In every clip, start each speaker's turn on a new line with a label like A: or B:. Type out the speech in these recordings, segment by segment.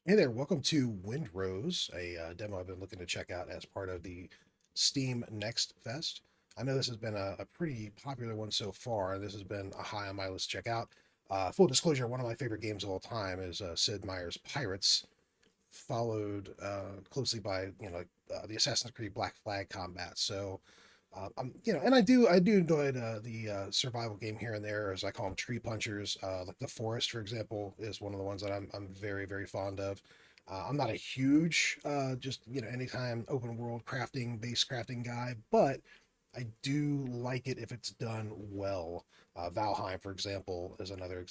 A: Hey there, welcome to Windrose, a demo I've been looking to check out as part of the Steam Next Fest. I know this has been a pretty popular one so far. This has been a high on my list to check out. Full disclosure, one of my favorite games of all time is Sid Meier's Pirates, followed closely by the Assassin's Creed Black Flag combat. So and I do enjoy the survival game here and there, as I call them, tree punchers. Like the Forest, for example, is one of the ones that I'm very fond of. I'm not a huge just anytime open world crafting, base crafting guy, but I do like it if it's done well. Valheim, for example, is another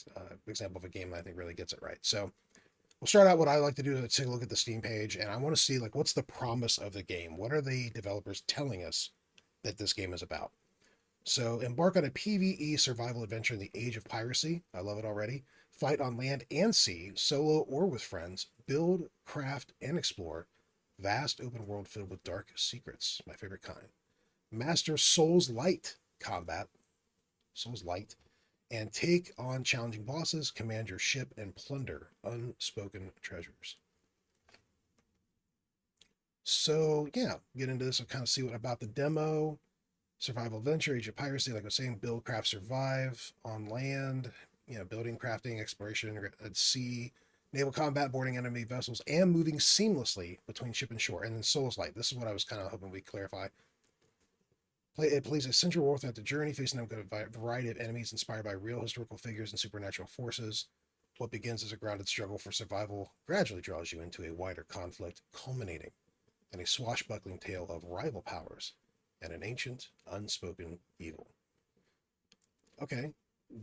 A: example of a game that I think really gets it right. So we'll start out. What I like to do is take a look at the Steam page, and I want to see like what's the promise of the game. What are the developers telling us that this game is about? So embark on a PvE survival adventure in the Age of Piracy. I love it already. Fight on land and sea, solo or with friends. Build, craft, and explore. Vast open world filled with dark secrets. My favorite kind. Master Souls Light combat. Souls Light. And take on challenging bosses, command your ship, and plunder unspoken treasures. So yeah, get into this and kind of see what about the demo. Survival adventure, Age of Piracy, like I was saying, build, craft, survive on land, building, crafting, exploration at sea, naval combat, boarding enemy vessels, and moving seamlessly between ship and shore. And then Souls Light. This is what I was kind of hoping we clarify. It plays a central role throughout the journey, facing a variety of enemies inspired by real historical figures and supernatural forces. What begins as a grounded struggle for survival gradually draws you into a wider conflict, culminating in a swashbuckling tale of rival powers and an ancient, unspoken evil. Okay,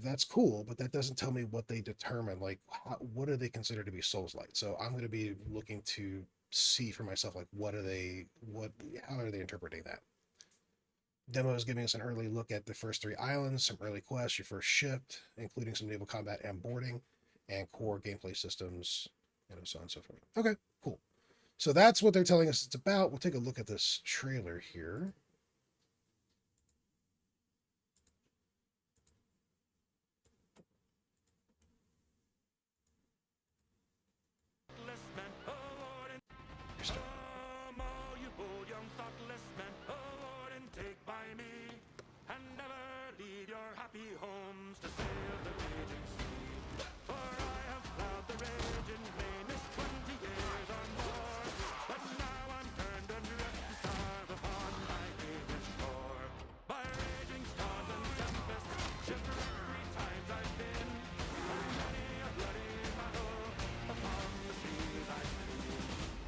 A: that's cool, but that doesn't tell me what they determine. Like, what do they consider to be Souls Light? So I'm going to be looking to see for myself, like, how are they interpreting that? Demo is giving us an early look at the first three islands, some early quests, your first ship, including some naval combat and boarding, and core gameplay systems, so on and so forth. Okay, cool. So that's what they're telling us it's about. We'll take a look at this trailer here.
B: Come, all you bold young thoughtless men, aboard and take by me, and never leave your happy homes to sail the raging sea. For I have plowed the raging main this 20 years or more, but now I'm turned adrift to starve upon my English shore. By raging storms and tempests, shipwrecked 3 times I've been, and many a bloody battle upon the seas I've been.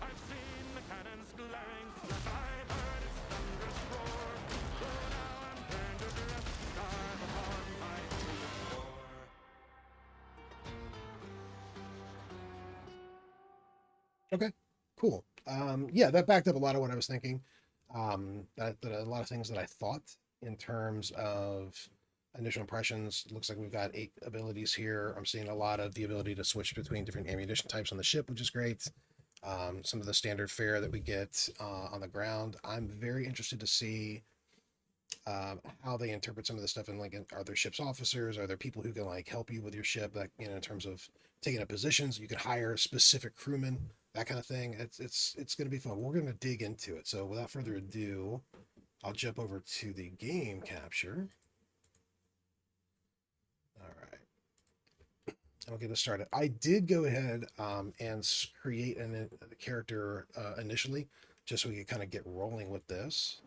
B: I've seen the cannons glaring, yes, I've heard its thunderous roar. Though now I'm turned adrift to starve upon my English shore.
A: Okay, cool. Yeah, that backed up a lot of what I was thinking. That a lot of things that I thought in terms of initial impressions. Looks like we've got 8 abilities here. I'm seeing a lot of the ability to switch between different ammunition types on the ship, which is great. Some of the standard fare that we get on the ground. I'm very interested to see how they interpret some of the stuff. And like, are there ship's officers? Are there people who can like help you with your ship? Like, in terms of taking up positions, you can hire specific crewmen, that kind of thing. It's going to be fun. We're going to dig into it. So without further ado, I'll jump over to the game capture. All right. I'll get this started. I did go ahead and create a character initially, just so we could kind of get rolling with this.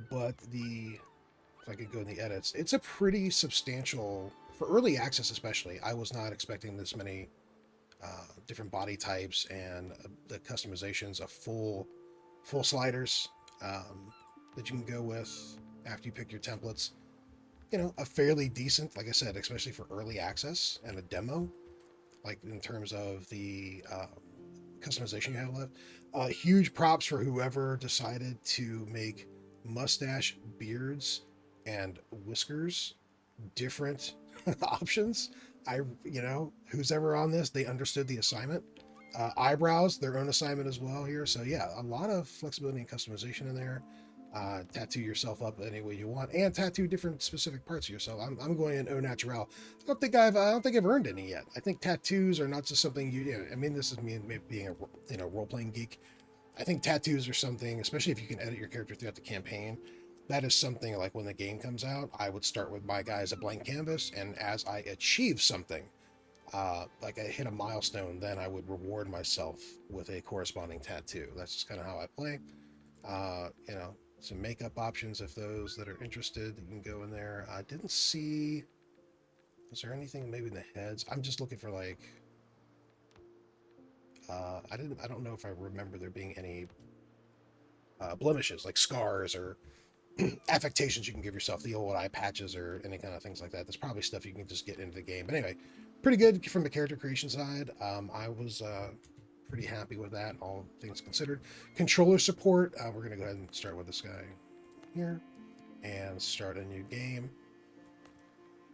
A: But if I could go in the edits, it's a pretty substantial, for early access especially. I was not expecting this many different body types and the customizations of full sliders that you can go with after you pick your templates. A fairly decent, like I said, especially for early access and a demo, like in terms of the customization you have left. Huge props for whoever decided to make mustache, beards, and whiskers different options. Who's ever on this, they understood the assignment. Eyebrows, their own assignment as well here. So yeah, a lot of flexibility and customization in there. Tattoo yourself up any way you want, and tattoo different specific parts of yourself. I'm going in au naturel. I don't think I've earned any yet. I think tattoos are not just something I mean, this is me maybe being a role playing geek. I think tattoos are something, especially if you can edit your character throughout the campaign. That is something like when the game comes out, I would start with my guy as a blank canvas, and as I achieve something, like I hit a milestone, then I would reward myself with a corresponding tattoo. That's just kind of how I play. Some makeup options if those that are interested, you can go in there. I didn't see. Is there anything maybe in the heads? I'm just looking for like. I don't know if I remember there being any blemishes like scars or affectations you can give yourself, the old eye patches or any kind of things like that. There's probably stuff you can just get into the game. But anyway, pretty good from the character creation side. I was pretty happy with that, all things considered. Controller support, we're going to go ahead and start with this guy here and start a new game.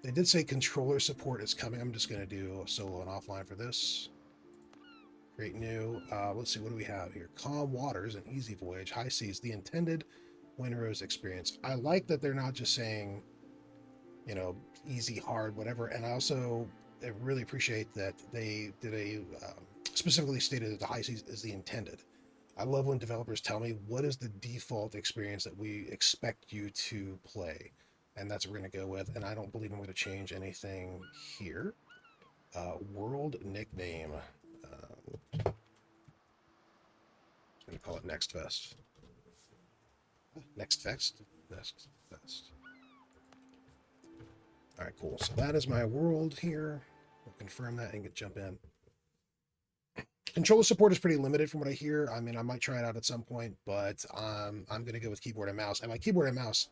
A: They did say controller support is coming. I'm just going to do a solo and offline for this. Create new. Let's see, what do we have here? Calm waters, an easy voyage, high seas, the intended Windrose experience. I like that they're not just saying, easy, hard, whatever. And I really appreciate that they did specifically stated that the high seas is the intended. I love when developers tell me what is the default experience that we expect you to play. And that's what we're going to go with. And I don't believe I'm going to change anything here. World nickname. I'm going to call it Next Fest. Next Fest? Next Fest. All right, cool. So that is my world here. We'll confirm that and jump in. Controller support is pretty limited from what I hear. I mean, I might try it out at some point, but I'm going to go with keyboard and mouse. And my keyboard and mouse,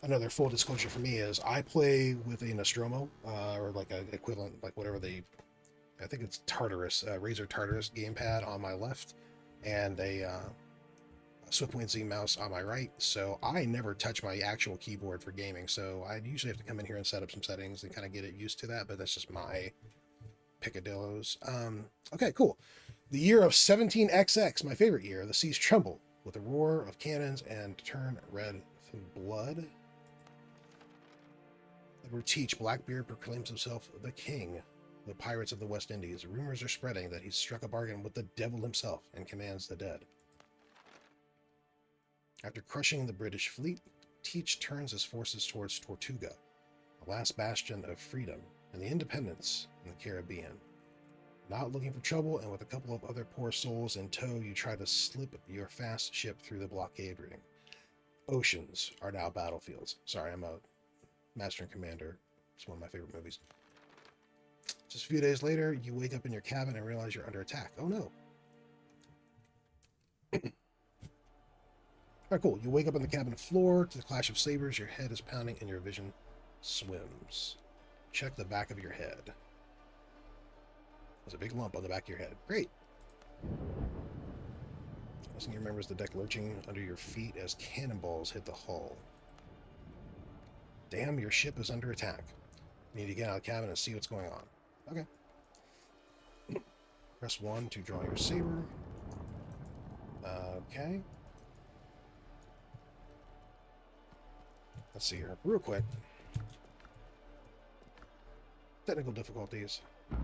A: another full disclosure for me is I play with a Nostromo, or like an equivalent, like whatever I think it's Tartarus, Razer Tartarus gamepad on my left, and a Swiftwind Z mouse on my right. So I never touch my actual keyboard for gaming. So I usually have to come in here and set up some settings and kind of get it used to that, but that's just my picadillos. Okay, cool. The year of 17XX, my favorite year. The seas tremble with the roar of cannons and turn red from blood. Edward Teach, Blackbeard, proclaims himself the king of the pirates of the West Indies. Rumors are spreading that he's struck a bargain with the devil himself and commands the dead. After crushing the British fleet, Teach turns his forces towards Tortuga, the last bastion of freedom and the independence in the Caribbean. Not looking for trouble, and with a couple of other poor souls in tow, you try to slip your fast ship through the blockade ring. Oceans are now battlefields. Sorry, I'm a Master and Commander. It's one of my favorite movies. Just a few days later, you wake up in your cabin and realize you're under attack. Oh no. Alright, cool. You wake up on the cabin floor to the clash of sabers, your head is pounding, and your vision swims. Check the back of your head. There's a big lump on the back of your head. Great. Listen, you remembers the deck lurching under your feet as cannonballs hit the hull. Damn, your ship is under attack. You need to get out of the cabin and see what's going on. Okay. Press 1 to draw your saber. Okay. Let's see here. Real quick. Technical difficulties. Let's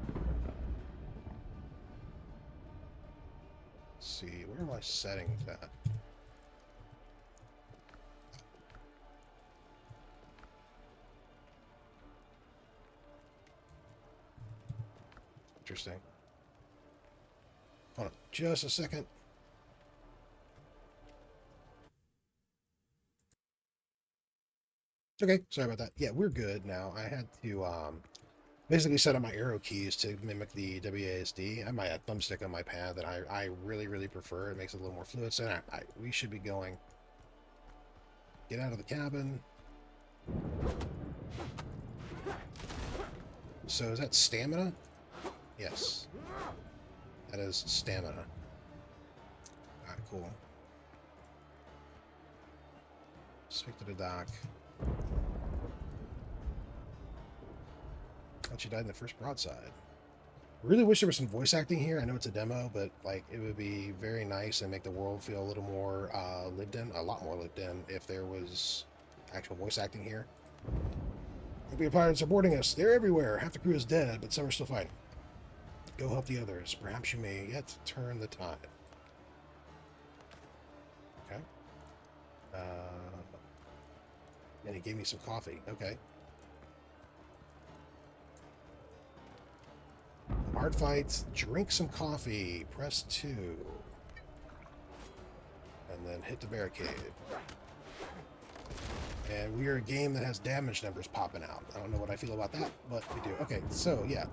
A: see. Where are my settings at? Interesting. Hold on just a second. Okay, sorry about that. Yeah, we're good now. I had to basically set up my arrow keys to mimic the WASD. I have my thumbstick on my pad that I really, really prefer. It makes it a little more fluid. So we should be going. Get out of the cabin. So is that stamina? Yes. That is stamina. Alright, cool. Speak to the dock. Thought you died in the first broadside. Really wish there was some voice acting here. I know it's a demo, but like it would be very nice and make the world feel a little more lived in, a lot more lived in, if there was actual voice acting here. Nuclear pirates are boarding us. They're everywhere. Half the crew is dead, but some are still fighting. Go help the others. Perhaps you may yet turn the tide. Okay. And he gave me some coffee. Okay. Hard fights. Drink some coffee. Press 2. And then hit the barricade. And we are a game that has damage numbers popping out. I don't know what I feel about that, but we do. Okay, so yeah.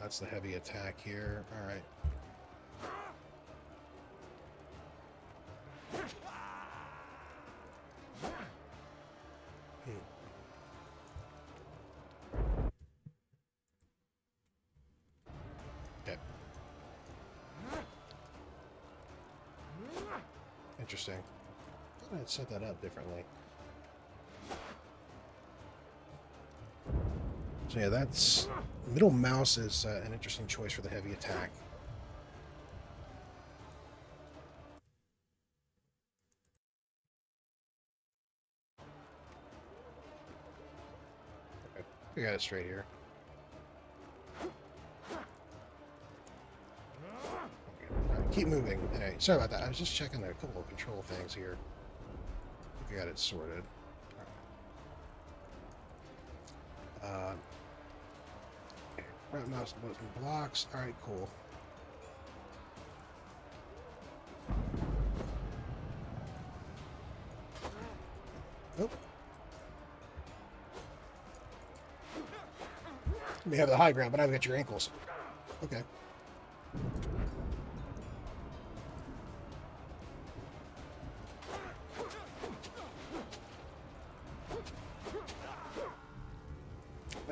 A: That's the heavy attack here. All right. Okay. Interesting. I thought I'd set that up differently. So yeah, that's middle mouse is an interesting choice for the heavy attack. Okay, we got it straight here. Keep moving. Anyway, sorry about that. I was just checking a couple of control things here. I think I got it sorted. Alright. Right mouse button blocks. Alright, cool. Nope. You may have the high ground, but I've got your ankles. Okay.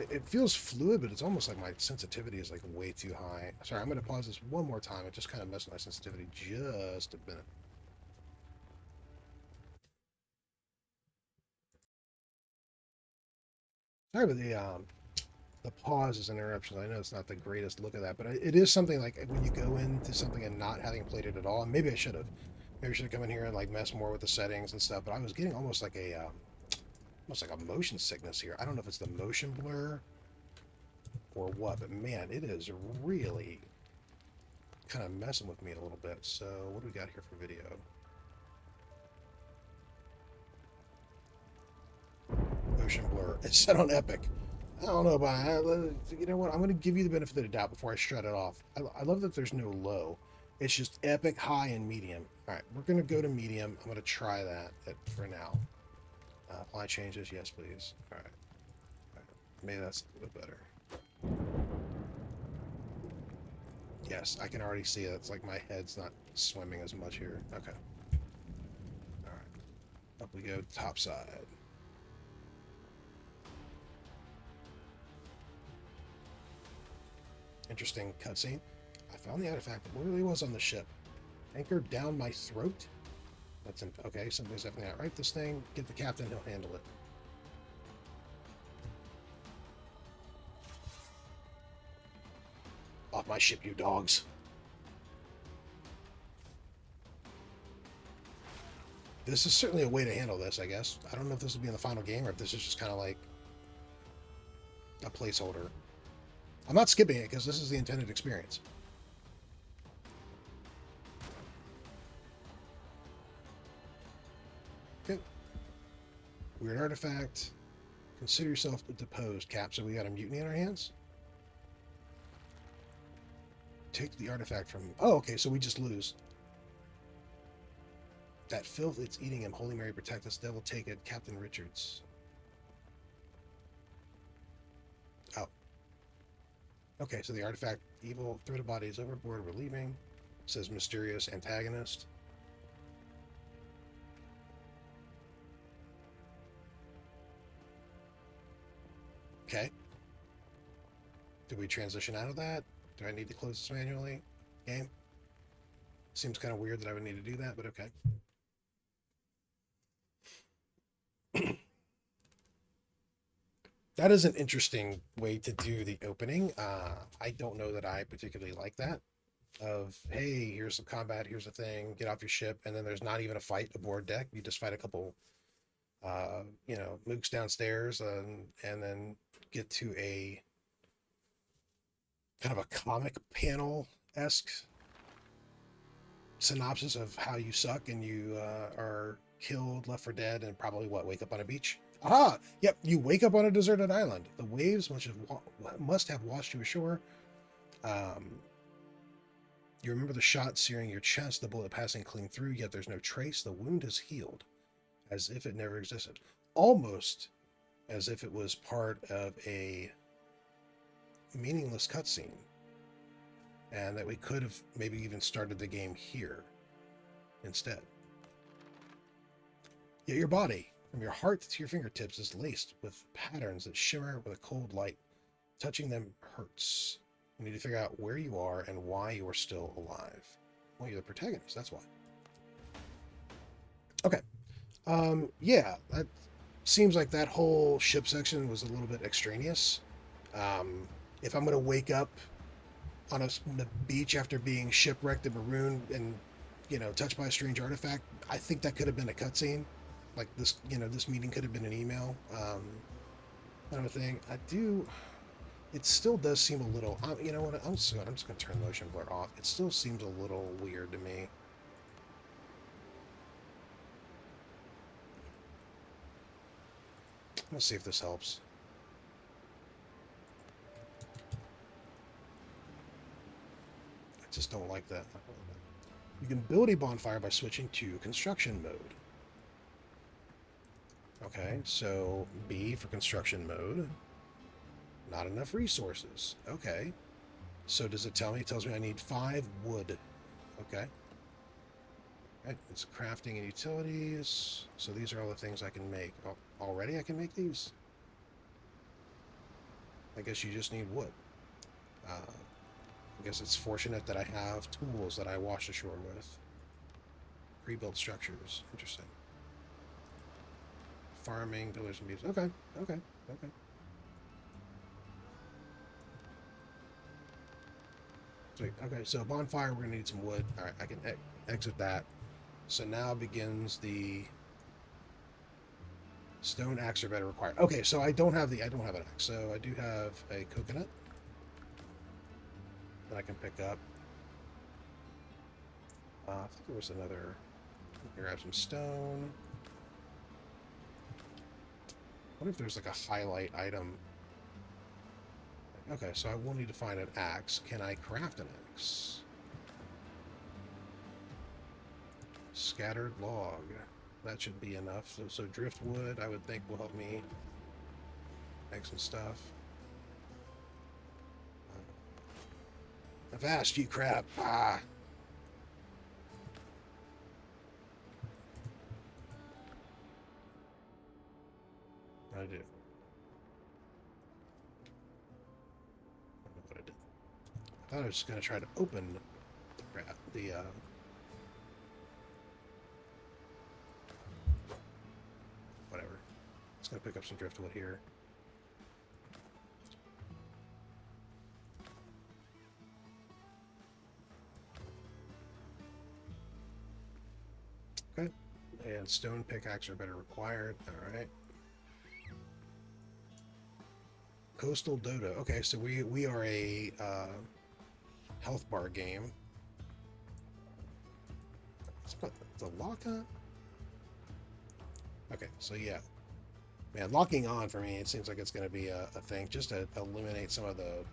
A: It feels fluid, but it's almost like my sensitivity is like way too high. Sorry, I'm going to pause this one more time. It just kind of messed with my sensitivity just a minute. Sorry about the pauses and interruptions. I know it's not the greatest look at that, but it is something like when you go into something and not having played it at all. And maybe I should have. Maybe I should have come in here and like mess more with the settings and stuff. But I was getting almost like a motion sickness here. I don't know if it's the motion blur or what, but man, it is really kind of messing with me a little bit. So what do we got here for video? Motion blur. It's set on epic. I don't know about you know what? I'm going to give you the benefit of the doubt before I shut it off. I love that there's no low. It's just epic, high, and medium. All right, we're going to go to medium. I'm going to try that for now. Apply changes. Yes, please. All right. All right. Maybe that's a little bit better. Yes, I can already see it. It's like my head's not swimming as much here. Okay. All right. Up we go, top side. Interesting cutscene. I found the artifact that literally was on the ship. Anchored down my throat. That's okay. Somebody's definitely not right. This thing. Get the captain. He'll handle it. Off my ship, you dogs. This is certainly a way to handle this, I guess. I don't know if this will be in the final game or if this is just kind of like a placeholder. I'm not skipping it because this is the intended experience. Okay. Weird artifact. Consider yourself deposed, Cap. So we got a mutiny in our hands? Take the artifact from... Oh, okay, so we just lose. That filth, it's eating him. Holy Mary, protect us. Devil, take it. Captain Richards. Oh. Okay, so the artifact, evil, threat of body is overboard. We're leaving. Says mysterious antagonist. Okay. Did we transition out of that? Do I need to close this manually? Game? Seems kind of weird that I would need to do that, but okay. That is an interesting way to do the opening. I don't know that I particularly like that. Of hey, here's some combat, here's the thing, get off your ship, and then there's not even a fight aboard deck. You just fight a couple, mooks downstairs, and then get to a kind of a comic panel esque synopsis of how you suck and you are killed, left for dead, and probably what wake up on a beach. Aha! Yep, you wake up on a deserted island. The waves must have washed you ashore. Um, you remember the shot searing your chest, the bullet passing clean through, yet there's no trace. The wound has healed, as if it never existed. Almost as if it was part of a meaningless cutscene, and that we could have maybe even started the game here instead. Yet your body, from your heart to your fingertips, is laced with patterns that shimmer with a cold light. Touching them hurts. You need to figure out where you are and why you are still alive. Well, you're the protagonist, that's why. Okay. Yeah, that seems like that whole ship section was a little bit extraneous. If I'm going to wake up on the beach after being shipwrecked and marooned and, touched by a strange artifact, I think that could have been a cutscene. Like this, this meeting could have been an email. Kind of thing. It still does seem a little. You know what? I'm just going to turn motion blur off. It still seems a little weird to me. Let's see if this helps. I just don't like that. You can build a bonfire by switching to construction mode. Okay, so B for construction mode. Not enough resources. Okay. So does it tell me? It tells me I need 5 wood. Okay. Right, it's crafting and utilities. So these are all the things I can make. Oh, already I can make these? I guess you just need wood. I guess it's fortunate that I have tools that I wash ashore with. Pre-built structures. Interesting. Farming, pillars and beams. Okay, okay, okay. Sweet. Okay, so bonfire, we're gonna need some wood. All right, I can exit that. So now begins the stone axe are better required. Okay, so I don't have an axe. So I do have a coconut that I can pick up. I think there was another. Grab some stone. What if there's like a highlight item? Okay, so I will need to find an axe. Can I craft an axe? Scattered log. That should be enough. So driftwood, I would think, will help me make some stuff. Avast, you crap! Ah! What did I do? I don't know what I did. I thought I was just going to try to open the whatever. It's going to pick up some driftwood here. Okay. And stone pickaxe are better required. Alright. Coastal Dodo. Okay, so we are a health bar game. The lock on? Okay, so yeah. Man, locking on for me, it seems like it's going to be a thing just to eliminate some of the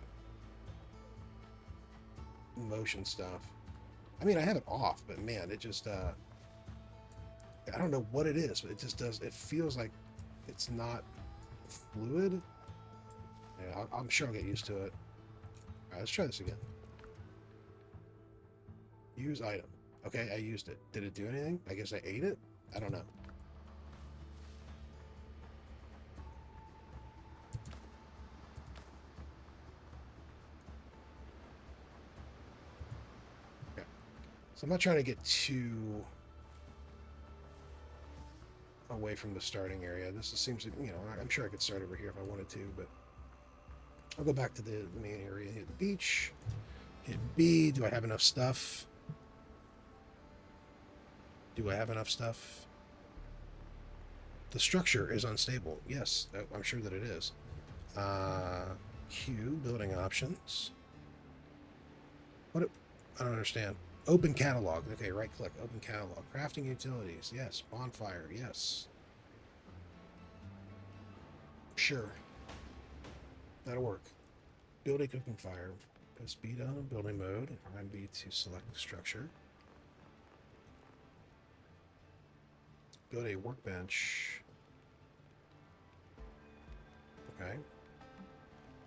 A: motion stuff. I mean, I have it off, but man, it just, I don't know what it is, but it just does, it feels like it's not fluid. Yeah, I'm sure I'll get used to it. Alright, let's try this again. Use item. Okay, I used it. Did it do anything? I guess I ate it? I don't know. Okay. So I'm not trying to get too... away from the starting area. This seems to, you know, I'm sure I could start over here if I wanted to, but I'll go back to the main area, hit the beach, hit B. Do I have enough stuff? Do I have enough stuff? The structure is unstable. Yes, I'm sure that it is. Q, building options. What? I don't understand. Open catalog. Okay, right click. Open catalog. Crafting utilities. Yes. Bonfire. Yes. Sure. That'll work. Build a cooking fire. Put speed on building mode. RMB to select the structure. Build a workbench. Okay.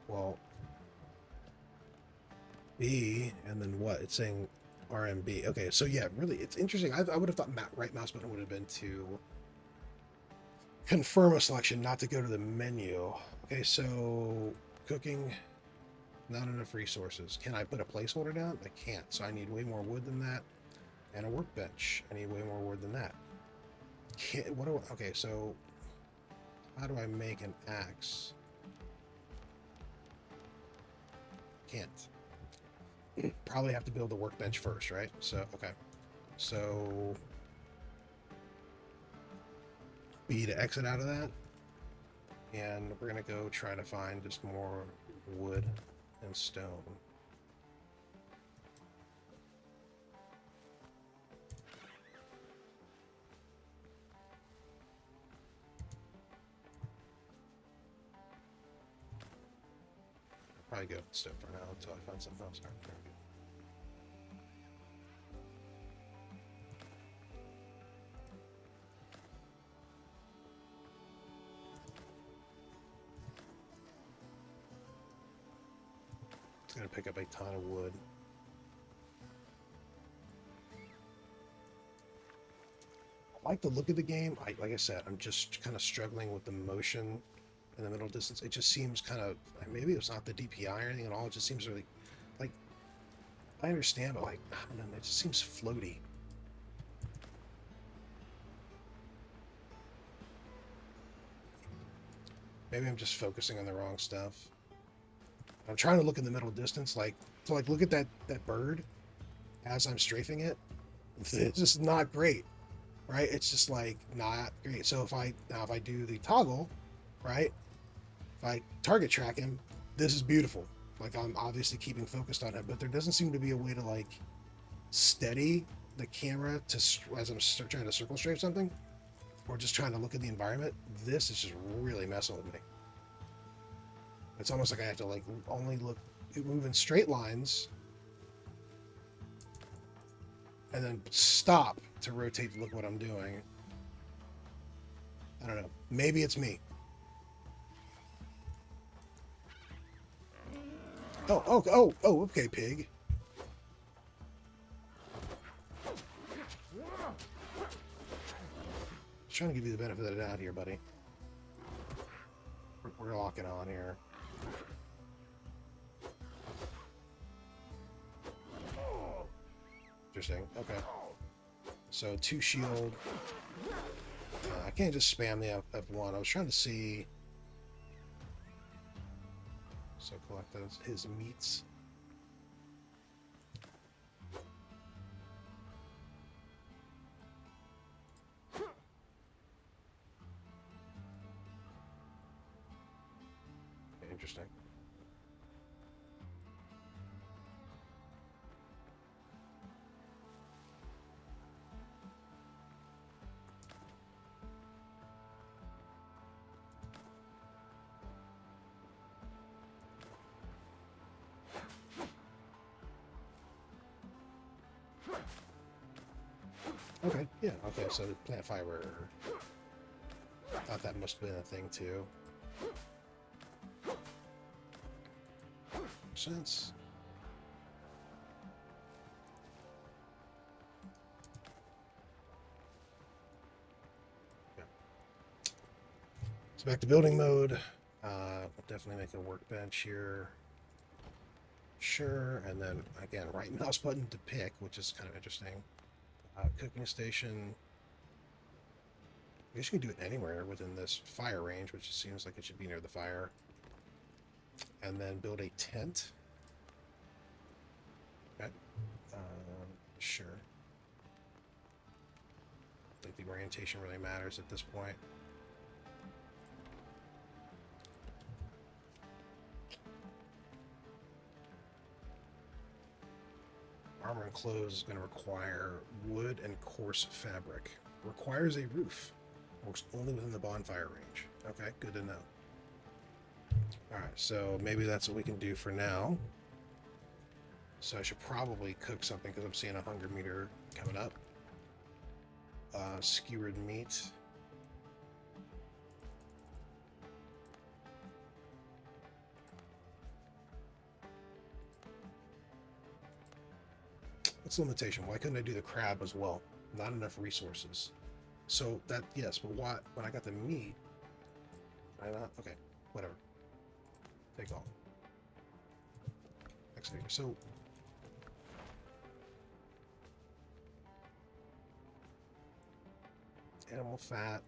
A: Well, B, and then what? It's saying RMB. Okay, so yeah, really, it's interesting. I would have thought right mouse button would have been to confirm a selection, not to go to the menu. Okay, so cooking, not enough resources. Can I put a placeholder down? I can't, so I need way more wood than that. And a workbench. I need way more wood than that. Okay, so how do I make an axe? Can't. Probably have to build the workbench first, right? So, okay. So, B to exit out of that. And we're going to go try to find just more wood and stone. Probably go with stone for now until I find something else. It's going to pick up a ton of wood. I like the look of the game. Like I said, I'm just kind of struggling with the motion in the middle distance. It just seems kind of, maybe it's not the DPI or anything at all. It just seems really, like, I understand, but like, I don't know, it just seems floaty. Maybe I'm just focusing on the wrong stuff. I'm trying to look in the middle distance, like, to like look at that bird as I'm strafing it. It's just not great, right? It's just like not great. So if I do the toggle, right? If I target track him, this is beautiful. Like, I'm obviously keeping focused on it, but there doesn't seem to be a way to like steady the camera to as I'm trying to circle strafe something, or just trying to look at the environment. This is just really messing with me. It's almost like I have to like only move in straight lines and then stop to rotate to look what I'm doing. I don't know. Maybe it's me. Oh, okay, pig. Just trying to give you the benefit of the doubt here, buddy. We're locking on here. Interesting. Okay. So 2 shield. I can't just spam the F1. I was trying to see. So collect his meats. Interesting. Okay, yeah, okay, so plant fiber. Thought that must have been a thing too. Makes sense. Yeah. So back to building mode. We'll definitely make a workbench here. Sure, and then again, right mouse button to pick, which is kind of interesting. Cooking station. I guess you can do it anywhere within this fire range, which seems like it should be near the fire. And then build a tent. Okay. Sure. I think the orientation really matters at this point. Armor and clothes is going to require wood and coarse fabric. Requires a roof. Works only within the bonfire range. Okay, good to know. Alright, so maybe that's what we can do for now. So I should probably cook something because I'm seeing a hunger meter coming up. Skewered meat. What's the limitation? Why couldn't I do the crab as well? Not enough resources. So that, yes, but why, when I got the meat, I not, okay, whatever. Take all. Next figure. So, animal fat,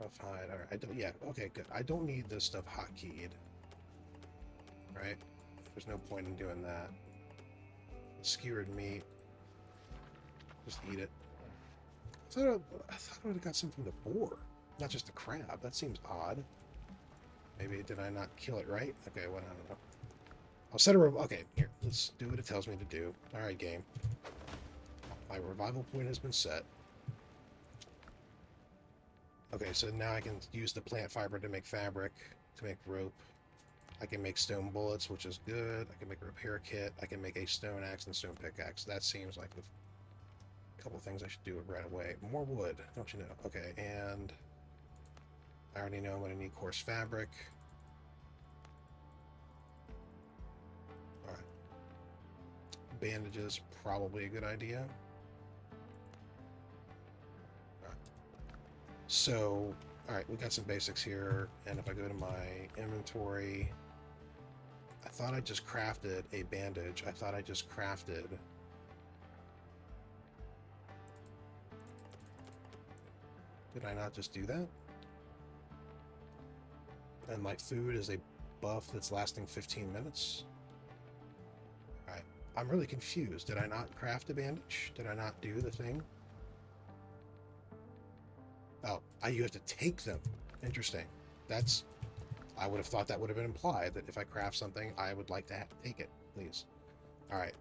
A: rough hide. All right, I don't. Yeah, okay, good. I don't need this stuff hotkeyed. Right? There's no point in doing that. Skewered meat. Just eat it. I thought I would have got some from the boar, not just the crab. That seems odd. Maybe did I not kill it right? Okay, well, I don't know. I'll set a okay, here. Let's do what it tells me to do. All right, game. My revival point has been set. Okay, so now I can use the plant fiber to make fabric, to make rope. I can make stone bullets, which is good. I can make a repair kit. I can make a stone axe and stone pickaxe. That seems like the couple of things I should do right away. More wood, don't you know? Okay, and I already know I'm going to need coarse fabric. All right. Bandages, probably a good idea. All right. So, all right, we got some basics here. And if I go to my inventory, I thought I just crafted a bandage. I thought I just crafted... Did I not just do that? And my food is a buff that's lasting 15 minutes. Alright. I'm really confused. Did I not craft a bandage? Did I not do the thing? Oh, you have to take them. Interesting. That's... I would have thought that would have been implied, that if I craft something, I would like to take it, please. Alright.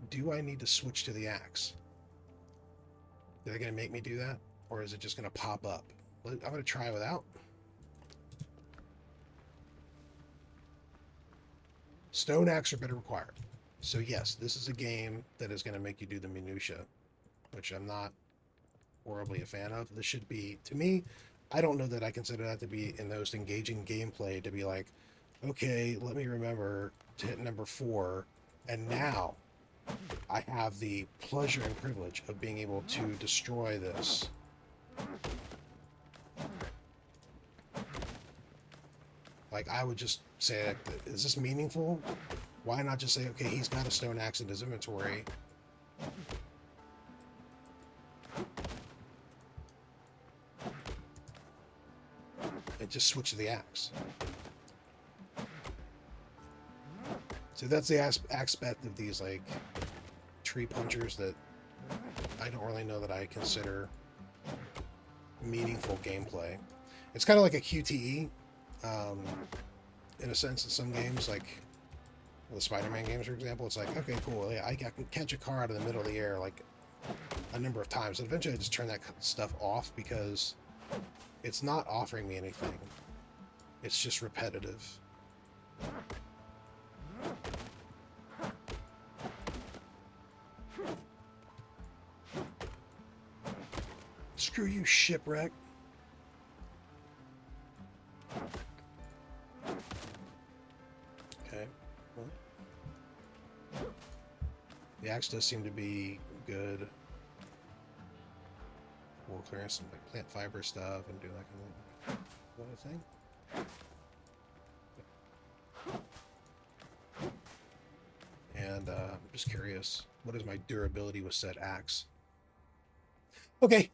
A: Do I need to switch to the axe? Are they going to make me do that? Or is it just going to pop up? I'm going to try without. Stone axe are better required. So yes, this is a game that is going to make you do the minutia, which I'm not horribly a fan of. This should be, to me, I don't know that I consider that to be in the most engaging gameplay, to be like, okay, let me remember to hit number 4, and now I have the pleasure and privilege of being able to destroy this. Like, I would just say, like, is this meaningful? Why not just say, okay, he's got a stone axe in his inventory. And just switch to the axe. So that's the aspect of these, like, tree punchers that I don't really know that I consider meaningful gameplay. It's kind of like a QTE, in a sense, in some games, like the Spider-Man games, for example. It's like, okay, cool, yeah, I can catch a car out of the middle of the air, like, a number of times. And eventually I just turn that stuff off because it's not offering me anything. It's just repetitive. Screw you, shipwreck. Okay. Well, the axe does seem to be good. We'll clear some like plant fiber stuff and do like another thing. And I'm just curious, what is my durability with said axe? Okay,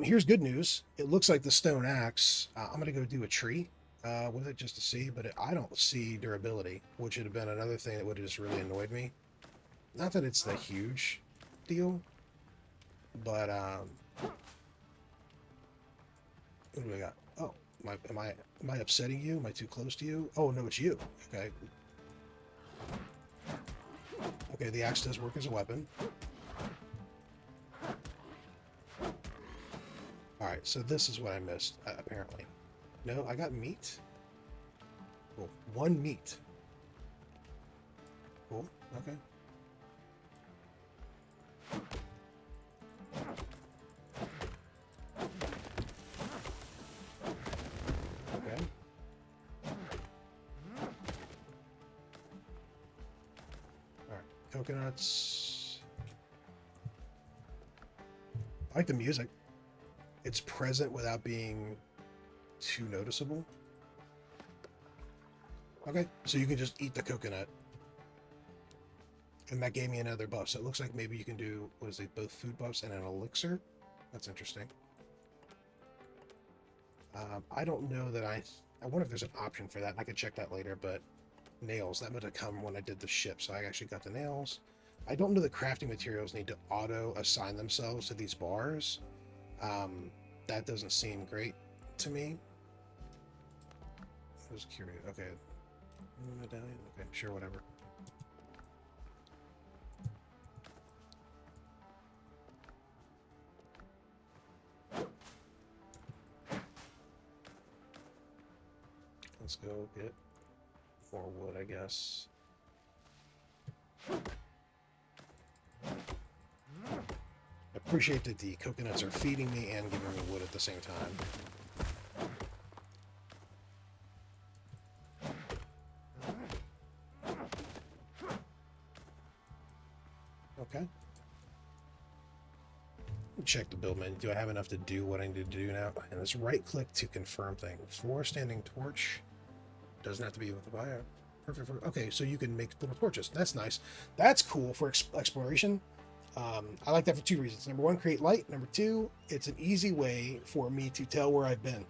A: here's good news. It looks like the stone axe. I'm gonna go do a tree with it just to see, but I don't see durability, which would have been another thing that would have just really annoyed me. Not that it's the huge deal, but what do we got? Oh, am I upsetting you? Am I too close to you? Oh no, it's you. Okay. Okay, the axe does work as a weapon. Alright, so this is what I missed, apparently. No, I got meat. Cool. One meat. Cool. Okay. Okay. Alright. Coconuts. I like the music. It's present without being too noticeable. Okay, so you can just eat the coconut. And that gave me another buff. So it looks like maybe you can do, what is it, both food buffs and an elixir? That's interesting. I don't know that I wonder if there's an option for that. I could check that later, but nails, that would have come when I did the ship. So I actually got the nails. I don't know that crafting materials need to auto assign themselves to these bars. That doesn't seem great to me. I was curious. Okay. Medallion? Okay, sure, whatever. Let's go get more wood, I guess. I appreciate that the coconuts are feeding me and giving me wood at the same time. Okay. Check the build menu. Do I have enough to do what I need to do now? And let's right click to confirm things. For standing torch. Doesn't have to be with the bio. Perfect. Okay, so you can make little torches. That's nice. That's cool for exploration. I like that for two reasons. Number one, create light. Number two, it's an easy way for me to tell where I've been.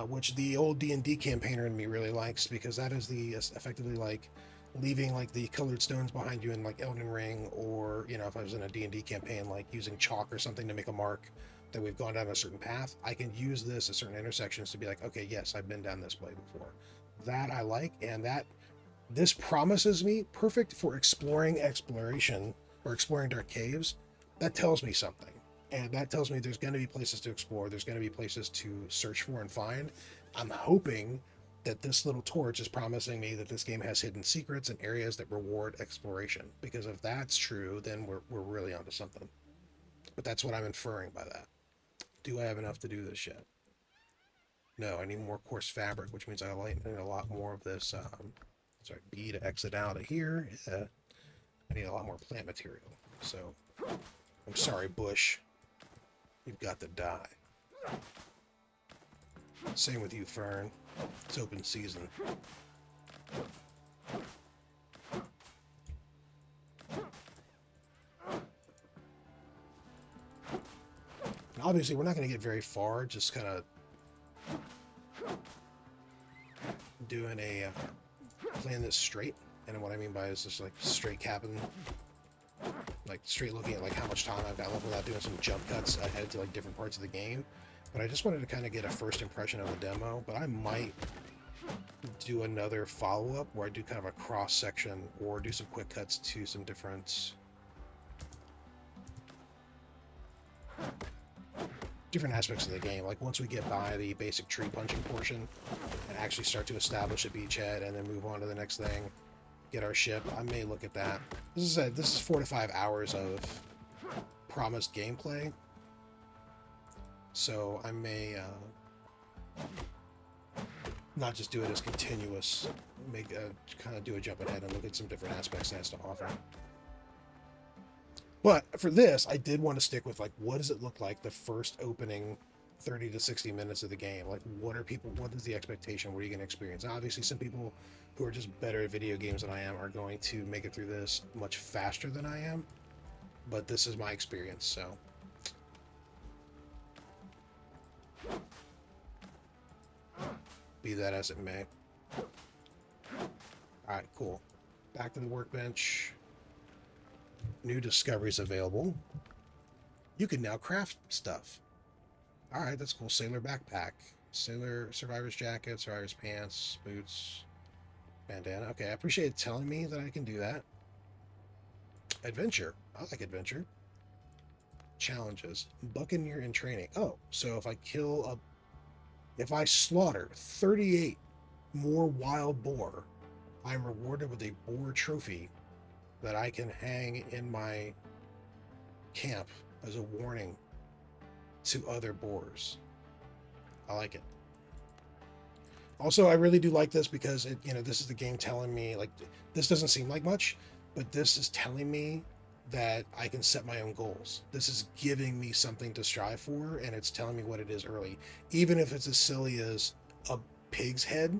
A: Which the old D&D campaigner in me really likes, because that is the effectively like leaving like the colored stones behind you in like Elden Ring, or you know, if I was in a D&D campaign, like using chalk or something to make a mark that we've gone down a certain path. I can use this at certain intersections to be like, okay, yes, I've been down this way before. That I like, and that this promises me perfect for exploration or exploring dark caves. That tells me something. And that tells me there's going to be places to explore. There's going to be places to search for and find. I'm hoping that this little torch is promising me that this game has hidden secrets and areas that reward exploration. Because if that's true, then we're really onto something. But that's what I'm inferring by that. Do I have enough to do this yet? No, I need more coarse fabric, which means I need a lot more of this. Sorry, B to exit out of here. I need a lot more plant material. So, I'm sorry, bush. You've got to die. Same with you, fern. It's open season. And obviously, we're not going to get very far, just kind of doing a playing this straight. And what I mean by is just like straight capping, like straight looking at like how much time I've got left without doing some jump cuts ahead to like different parts of the game. But I just wanted to kind of get a first impression of the demo. But I might do another follow-up where I do kind of a cross section or do some quick cuts to some different aspects of the game. Like once we get by the basic tree punching portion and actually start to establish a beachhead and then move on to the next thing, get our ship, I may look at that. This is 4 to 5 hours of promised gameplay, so I may not just do it as continuous, kind of do a jump ahead and look at some different aspects it has to offer. But for this, I did want to stick with like, what does it look like the first opening 30 to 60 minutes of the game? Like, what is the expectation? What are you going to experience? Now, obviously, some people who are just better at video games than I am are going to make it through this much faster than I am. But this is my experience, so Be that as it may. All right, cool. Back to the workbench. New discoveries available. You can now craft stuff. All right, that's cool. Sailor backpack, sailor survivor's jacket, survivor's pants, boots, bandana. Okay, I appreciate it telling me that I can do that. Adventure. I like adventure. Challenges. Buccaneer in training. Oh, so if I slaughter 38 more wild boar, I'm rewarded with a boar trophy that I can hang in my camp as a warning to other boars. I like it. Also, I really do like this because this is the game telling me, like, this doesn't seem like much, but this is telling me that I can set my own goals. This is giving me something to strive for, and it's telling me what it is early. Even if it's as silly as a pig's head,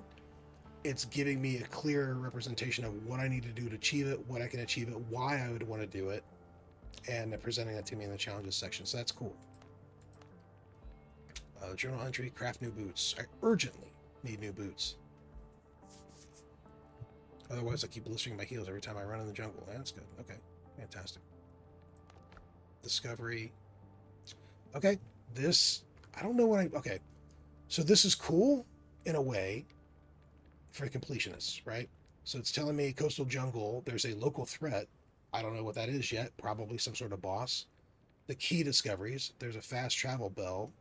A: it's giving me a clear representation of what I need to do to achieve it, what I can achieve it, why I would want to do it, and presenting that to me in the challenges section. So that's cool. Journal entry, craft new boots. I urgently need new boots. Otherwise, I keep blistering my heels every time I run in the jungle. That's good. Okay, fantastic. Discovery. Okay, this, I don't know what okay. So this is cool in a way for completionists, right? So it's telling me coastal jungle, there's a local threat. I don't know what that is yet. Probably some sort of boss. The key discoveries, there's a fast travel bell.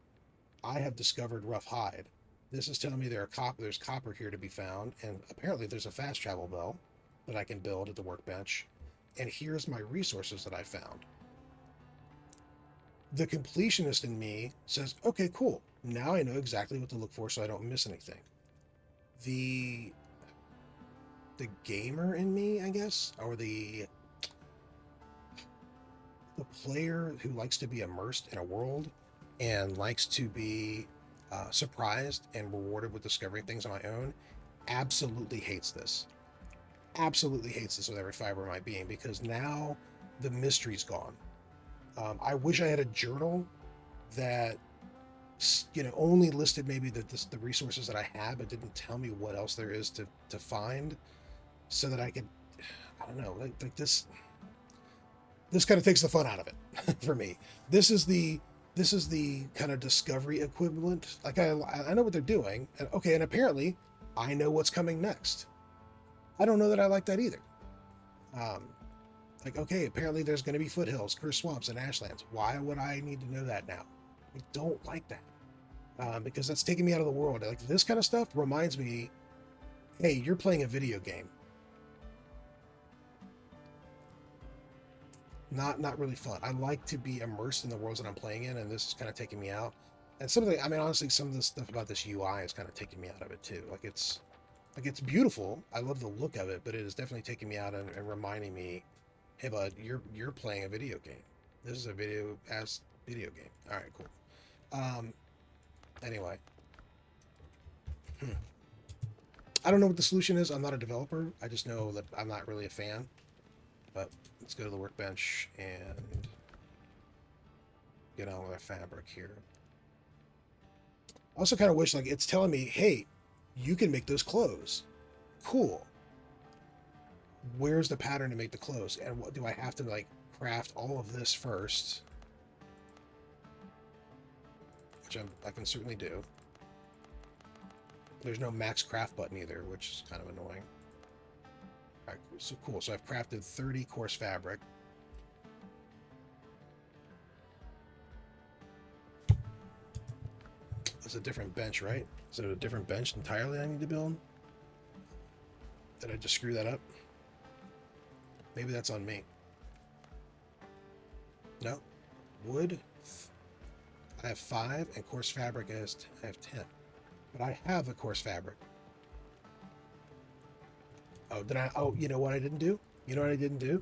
A: I have discovered rough hide. This is telling me there's copper here to be found, and apparently there's a fast travel bell that I can build at the workbench. And here's my resources that I found. The completionist in me says, okay, cool. Now I know exactly what to look for so I don't miss anything. The gamer in me, I guess, or the player who likes to be immersed in a world and likes to be surprised and rewarded with discovering things on my own, absolutely hates this. Absolutely hates this with every fiber of my being, because now the mystery's gone. I wish I had a journal that only listed maybe the resources that I have, but didn't tell me what else there is to find, so that I could, I don't know, like this kind of takes the fun out of it for me. This is the kind of discovery equivalent. Like I know what they're doing, and okay, and apparently I know what's coming next. I don't know that I like that either. Like, okay, apparently there's going to be foothills, cursed swamps, and ashlands. Why would I need to know that now? I don't like that, because that's taking me out of the world. Like, this kind of stuff reminds me, hey, you're playing a video game. Not really fun. I like to be immersed in the worlds that I'm playing in, and this is kind of taking me out. And honestly, some of the stuff about this UI is kind of taking me out of it too. Like, it's beautiful. I love the look of it, but it is definitely taking me out and reminding me, hey bud, you're playing a video game. This is a video game. All right, cool. Anyway, I don't know what the solution is. I'm not a developer. I just know that I'm not really a fan. But let's go to the workbench and get on with our fabric here. I also kind of wish, like, it's telling me, hey, you can make those clothes. Cool. Where's the pattern to make the clothes? And what do I have to, like, craft all of this first? Which I can certainly do. There's no max craft button either, which is kind of annoying. All right, so cool. So I've crafted 30 coarse fabric. It's a different bench, right? Is it a different bench entirely I need to build? Did I just screw that up? Maybe that's on me. No. Wood. I have 5, and coarse fabric I have 10. But I have a coarse fabric. Oh, oh, you know what I didn't do? You know what I didn't do?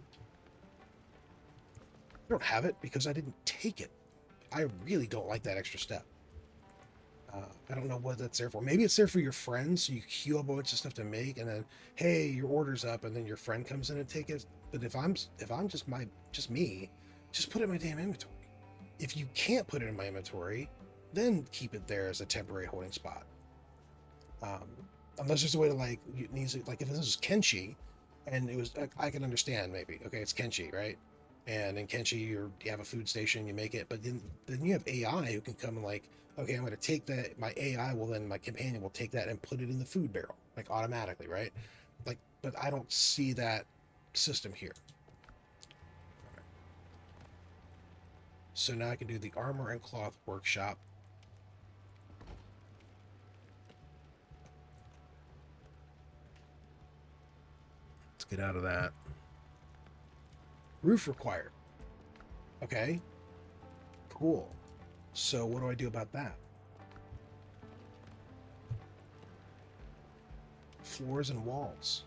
A: I don't have it because I didn't take it. I really don't like that extra step. I don't know what that's there for. Maybe it's there for your friends, so you queue up a bunch of stuff to make, and then, hey, your order's up, and then your friend comes in and take it. But if I'm just me, just put it in my damn inventory. If you can't put it in my inventory, then keep it there as a temporary holding spot. Um, unless there's a way to like it needs like if this is Kenshi, and it was I can understand maybe okay it's Kenshi right, and in Kenshi you have a food station you make it, but then you have AI who can come and like okay I'm going to take that my AI will then my companion will take that and put it in the food barrel like automatically right, like but I don't see that system here. So now I can do the armor and cloth workshop. Let's get out of that. Roof required. Okay, cool. So what do I do about that? Floors and walls.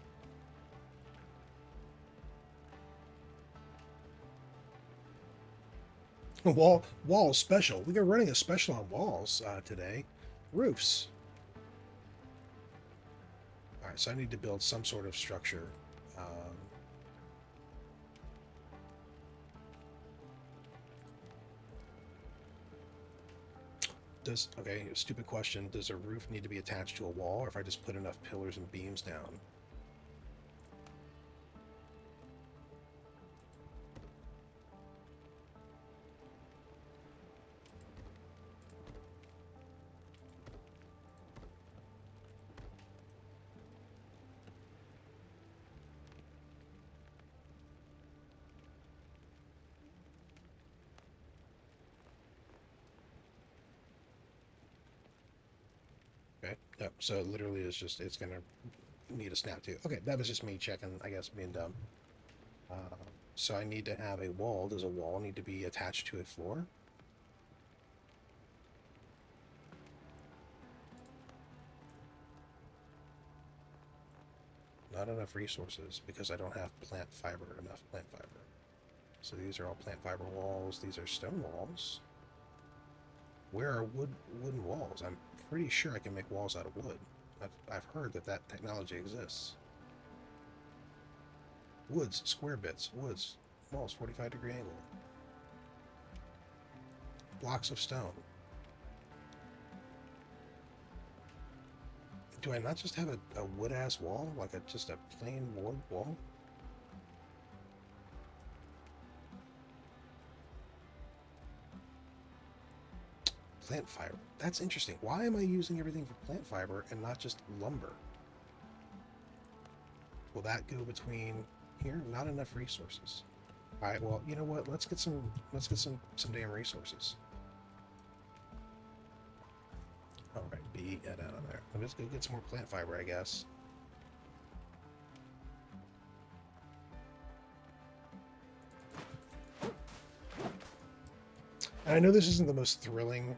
A: Walls special. We are running a special on walls today. Roofs. All right, so I need to build some sort of structure. Okay, stupid question. Does a roof need to be attached to a wall, or if I just put enough pillars and beams down? Okay. Yep. So it literally is just it's gonna need a snap to. Okay, that was just me checking. I guess being dumb. Uh, so I need to have a wall. Does a wall need to be attached to a floor? Not enough resources because I don't have enough plant fiber. So these are all plant fiber walls. These are stone walls. Where are wooden walls? I'm pretty sure I can make walls out of wood. I've heard that technology exists. Woods, square bits, woods, walls, 45-degree angle. Blocks of stone. Do I not just have a wood-ass wall? Like just a plain wood wall? Plant fiber. That's interesting. Why am I using everything for plant fiber and not just lumber? Will that go between here? Not enough resources. All right. Well, you know what? Let's get some damn resources. All right. Get out of there. Let's go get some more plant fiber, I guess. And I know this isn't the most thrilling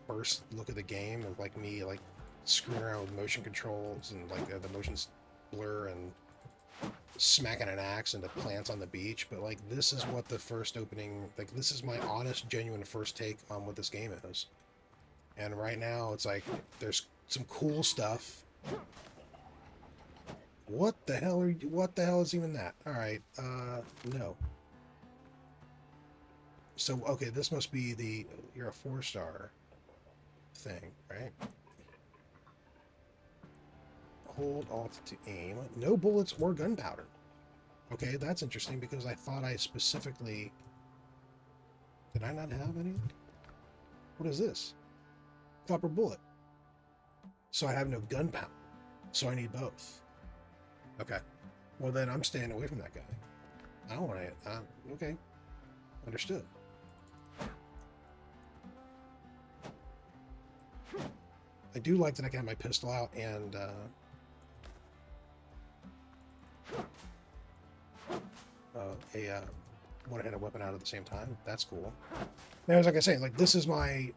A: first look at the game of like me like screwing around with motion controls and like the motions blur and smacking an axe into plants on the beach, but like this is what the first opening, like this is my honest genuine first take on what this game is. And right now it's like there's some cool stuff. What the hell is even that? All right, no. So okay, this must be you're a 4-star thing, right? Hold Alt to aim. No bullets or gunpowder. Okay, that's interesting because I thought I specifically... Did I not have any? What is this? Copper bullet. So I have no gunpowder. So I need both. Okay. Well then I'm staying away from that guy. I don't want to... okay. Understood. I do like that I can have my pistol out and one-handed weapon out at the same time. That's cool. Now, as like I say, like this is my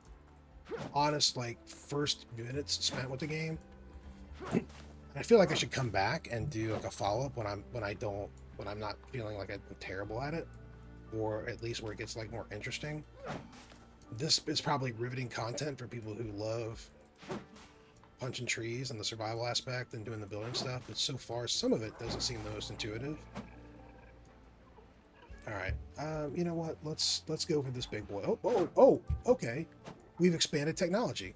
A: honest like first minutes spent with the game. I feel like I should come back and do like a follow-up when I'm not feeling like I'm terrible at it, or at least where it gets like more interesting. This is probably riveting content for people who love punching trees and the survival aspect and doing the building stuff, but so far some of it doesn't seem the most intuitive. All right, you know what? Let's go for this big boy. Oh, okay. We've expanded technology.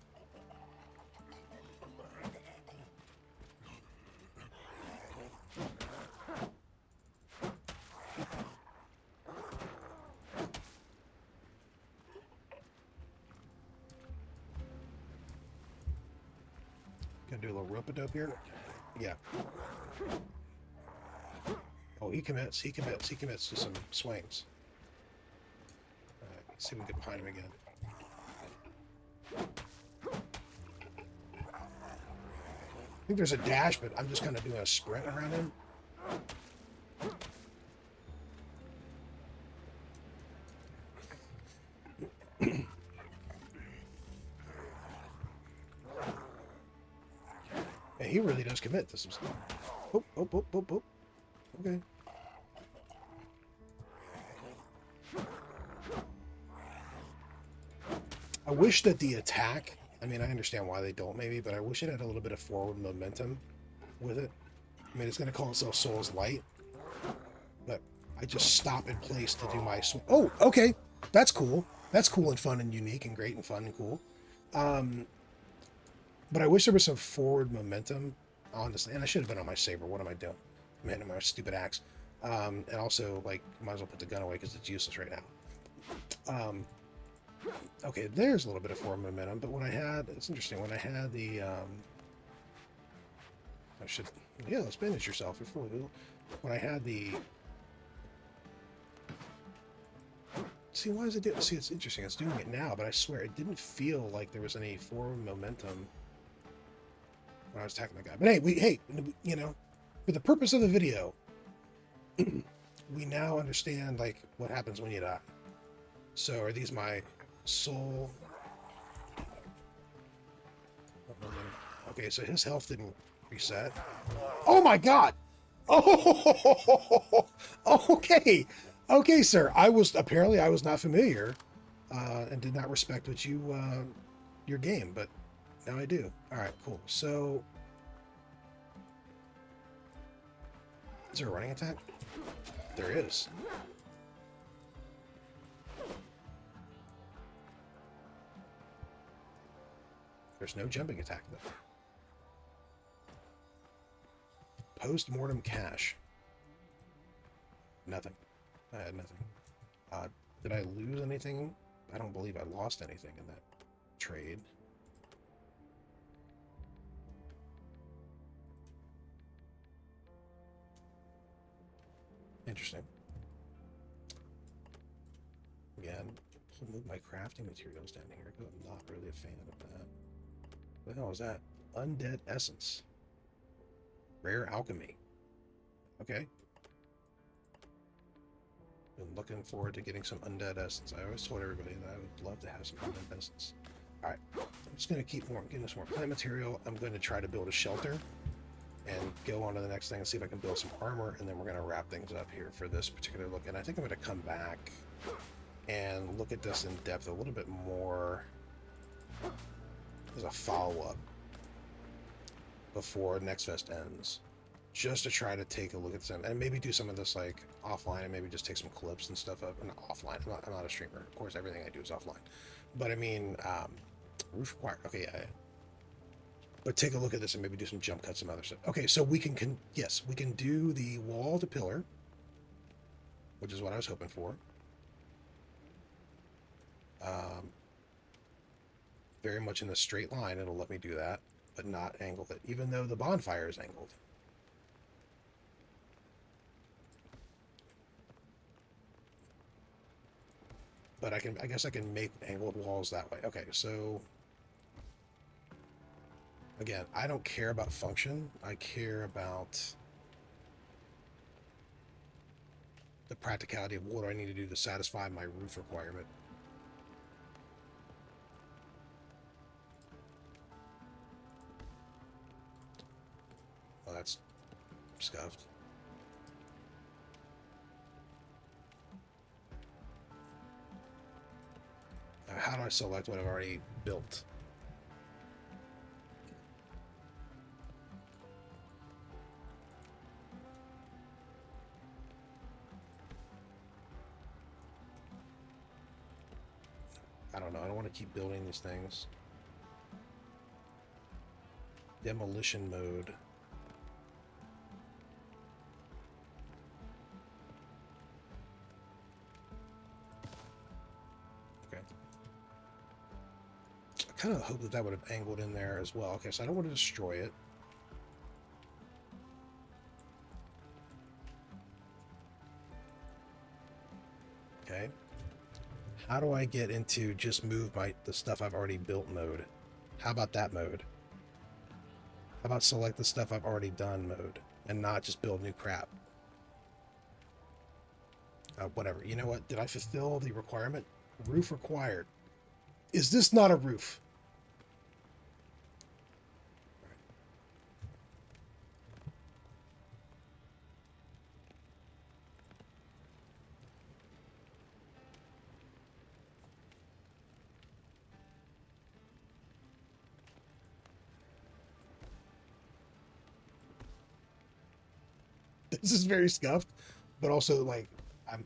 A: do a little rope-a-dope here. Yeah. Oh, he commits. He commits. He commits to some swings. All right, let's see if we can get behind him again. I think there's a dash, but I'm just kind of doing a sprint around him. And he really does commit to some stuff. Oh, oh, oh, oh, oh. Okay. I wish that the attack, I mean, I understand why they don't maybe, but I wish it had a little bit of forward momentum with it. I mean, it's going to call itself Souls Light, but I just stop in place to do my swing. Oh, okay. That's cool. That's cool and fun and unique and great and fun and cool. But I wish there was some forward momentum, honestly. And I should have been on my saber. What am I doing? I'm hitting my stupid axe. And also, like, might as well put the gun away because it's useless right now. Okay, there's a little bit of forward momentum, but when I had, it's interesting, when I had the, I should, yeah, let's bandage yourself, you're fully healed. When I had the, see, why does it do, see, it's interesting, it's doing it now, but I swear, it didn't feel like there was any forward momentum when I was attacking the guy. But hey, you know, for the purpose of the video, we now understand, like, what happens when you die. So, are these my soul? Okay, so his health didn't reset. Oh my god! Oh, okay, okay, sir. I was not familiar and did not respect what your game, but now I do. All right, cool. So, is there a running attack? There is. There's no jumping attack, though. Post-mortem cash. Nothing. I had nothing. Did I lose anything? I don't believe I lost anything in that trade. Interesting. Again, I'll move my crafting materials down here. I'm not really a fan of that. What the hell is that? Undead Essence. Rare Alchemy. Okay. Been looking forward to getting some Undead Essence. I always told everybody that I would love to have some Undead Essence. Alright. I'm just going to keep getting some more plant material. I'm going to try to build a shelter and go on to the next thing and see if I can build some armor, and then we're going to wrap things up here for this particular look. And I think I'm going to come back and look at this in depth a little bit more as a follow-up before Next Fest ends, just to try to take a look at some, and maybe do some of this like offline, and maybe just take some clips and stuff up. And offline, I'm not a streamer, of course. Everything I do is offline, but I mean, roof required. Okay, yeah. But take a look at this and maybe do some jump cuts, some other stuff. Okay, so we can yes, we can do the wall to pillar, which is what I was hoping for. Very much in the straight line, it'll let me do that, but not angle it, even though the bonfire is angled. But I guess I can make angled walls that way. Okay, so again, I don't care about function. I care about the practicality of what do I need to do to satisfy my roof requirement. Well, that's scuffed. Now, how do I select what I've already built? I don't know. I don't want to keep building these things. Demolition mode. kind of hope that that would have angled in there as well. Okay, so I don't want to destroy it. Okay. How do I get into just move the stuff I've already built mode? How about that mode? How about select the stuff I've already done mode and not just build new crap? Whatever. You know what? Did I fulfill the requirement? Roof required. Is this not a roof? This is very scuffed, but also like I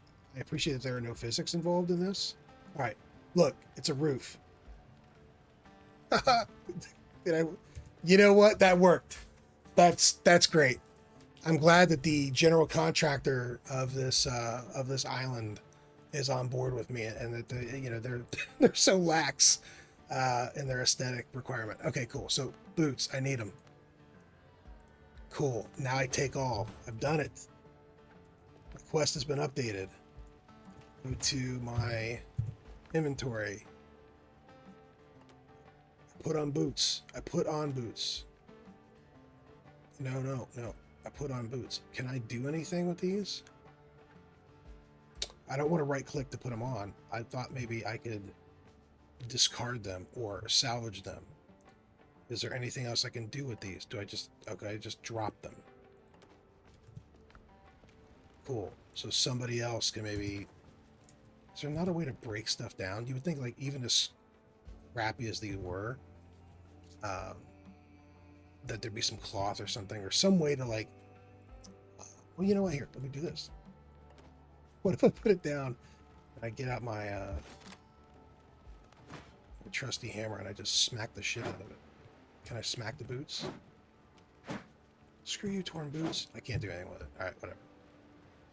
A: appreciate that there are no physics involved in this. All right, look, it's a roof. Did I? You know what? That worked. That's great. I'm glad that the general contractor of this island is on board with me, and that they're they're so lax in their aesthetic requirement. Okay, cool. So boots, I need them. Cool. Now I take all. I've done it. The quest has been updated. Go to my inventory. Put on boots. I put on boots. No. I put on boots. Can I do anything with these? I don't want to right click to put them on. I thought maybe I could discard them or salvage them. Is there anything else I can do with these? Do I just, okay, just drop them. Cool. So somebody else can maybe, is there not a way to break stuff down? You would think like even as crappy as these were, that there'd be some cloth or something or some way to like, well, you know what, here, let me do this. What if I put it down and I get out my trusty hammer and I just smack the shit out of it? Can I smack the boots? Screw you, torn boots. I can't do anything with it. All right, whatever.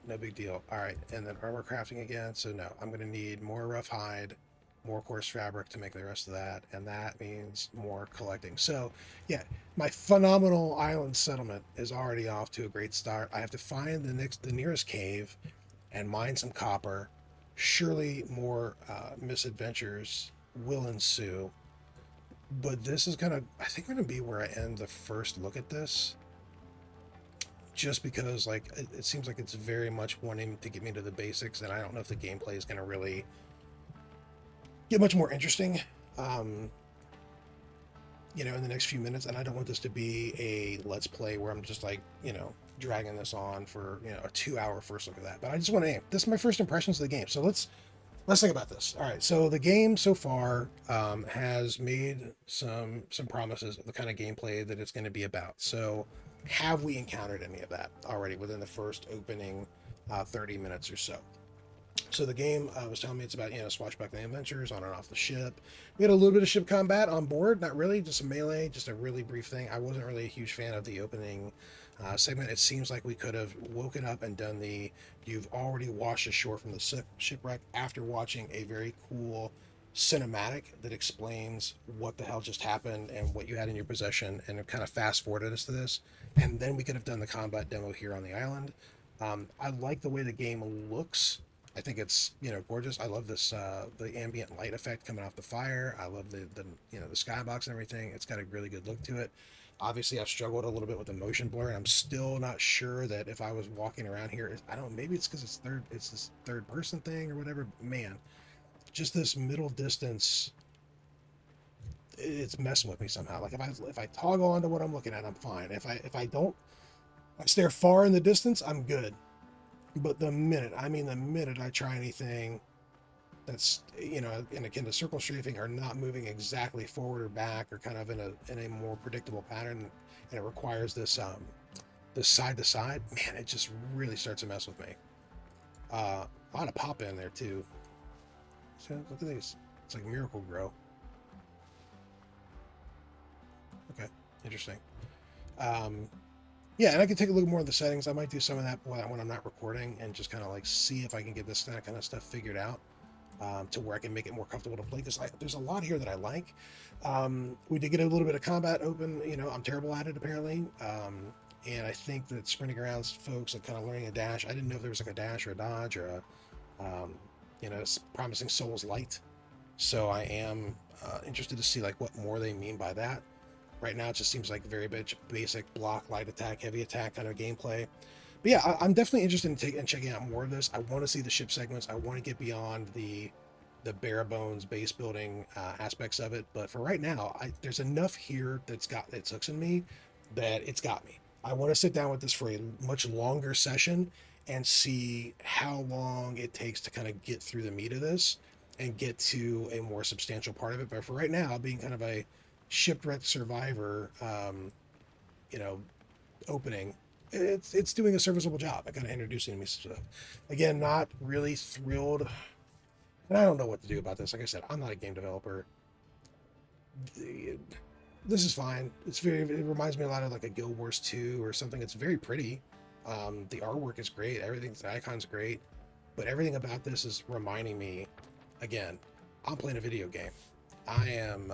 A: No big deal. All right, and then armor crafting again. So no, I'm going to need more rough hide, more coarse fabric to make the rest of that, and that means more collecting. So yeah, my phenomenal island settlement is already off to a great start. I have to find the nearest cave and mine some copper. Surely more misadventures will ensue. But this is gonna, I think, gonna be where I end the first look at this, just because like it seems like it's very much wanting to get me to the basics, and I don't know if the gameplay is gonna really get much more interesting, in the next few minutes. And I don't want this to be a let's play where I'm just like, dragging this on for a 2-hour first look at that. But I just want to this is my first impressions of the game, so let's think about this. All right, so the game so far has made some promises of the kind of gameplay that it's going to be about. So have we encountered any of that already within the first opening 30 minutes or so? So the game was telling me it's about swashbuckling adventures on and off the ship. We had a little bit of ship combat on board, not really, just a melee, just a really brief thing. I wasn't really a huge fan of the opening segment. It seems like we could have woken up and done the you've already washed ashore from the shipwreck after watching a very cool cinematic that explains what the hell just happened and what you had in your possession, and it kind of fast forwarded us to this, and then we could have done the combat demo here on the island. I like the way the game looks. I think it's gorgeous. I love this the ambient light effect coming off the fire. I love the skybox and everything. It's got a really good look to it. Obviously, I've struggled a little bit with the motion blur, and I'm still not sure that if I was walking around here, I don't. Maybe it's because it's this third person thing or whatever. Man, just this middle distance, it's messing with me somehow. Like if I toggle onto what I'm looking at, I'm fine. If I don't, I stare far in the distance, I'm good. But the minute I try anything that's akin to circle strafing or not moving exactly forward or back or kind of in a more predictable pattern, and it requires this side to side, man, it just really starts to mess with me. A lot of pop in there too. So look at these. It's like Miracle Grow. Okay, interesting. Yeah, and I can take a look more at the settings. I might do some of that when I'm not recording and just kind of like see if I can get this kind of stuff figured out. to where I can make it more comfortable to play, because there's a lot here that I like. We did get a little bit of combat open. I'm terrible at it apparently. And I think that sprinting around folks and kind of learning a dash. I didn't know if there was like a dash or a dodge or it's promising Souls Light. So I am interested to see like what more they mean by that. Right now, it just seems like very basic block, light attack, heavy attack kind of gameplay. But yeah, I'm definitely interested in checking out more of this. I want to see the ship segments. I want to get beyond the bare bones base building aspects of it. But for right now, there's enough here that's hooks in me that it's got me. I want to sit down with this for a much longer session and see how long it takes to kind of get through the meat of this and get to a more substantial part of it. But for right now, being kind of a shipwrecked survivor, you know, opening, it's doing a serviceable job at kind of introducing me to stuff. Again, not really thrilled, and I don't know what to do about this. Like I said, I'm not a game developer. This is fine. It reminds me a lot of like a Guild Wars 2 or something. It's very pretty. The artwork is great. The icon's great, but everything about this is reminding me, again, I'm playing a video game. I am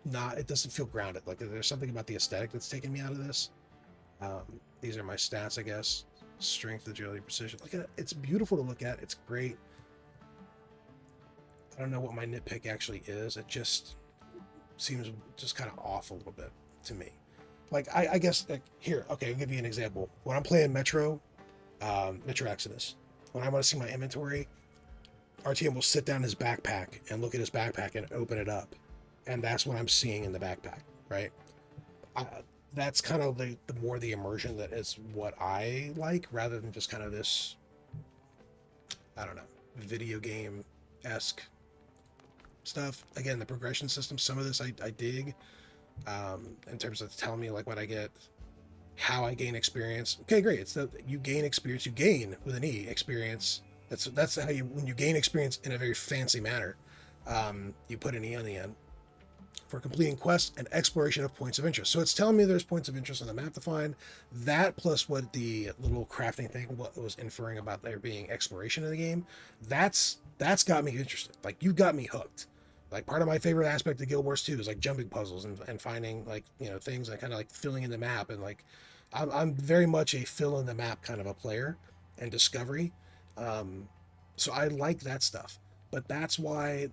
A: not. It doesn't feel grounded. Like there's something about the aesthetic that's taking me out of this. These are my stats, I guess. Strength, agility, precision. Like it's beautiful to look at. It's great. I don't know what my nitpick actually is. It just seems just kind of off a little bit to me. Like I guess like here, okay, I'll give you an example. When I'm playing Metro Exodus, when I want to see my inventory, RTM will sit down his backpack and look at his backpack and open it up, and that's what I'm seeing in the backpack, right? That's kind of the more the immersion that is what I like, rather than just kind of this, I don't know, video game-esque stuff. Again, the progression system, some of this I dig, in terms of telling me like what I get, how I gain experience. Okay, great. It's that you gain experience. You gain with an E experience. That's how when you gain experience in a very fancy manner. You put an E on the end for completing quests and exploration of points of interest. So it's telling me there's points of interest on the map to find. That plus what the little crafting thing what was inferring about there being exploration in the game. That's got me interested. Like you got me hooked. Like part of my favorite aspect of Guild Wars 2 is like jumping puzzles and finding like, things and kind of like filling in the map. And like, I'm very much a fill in the map kind of a player and discovery. So I like that stuff, but that's why,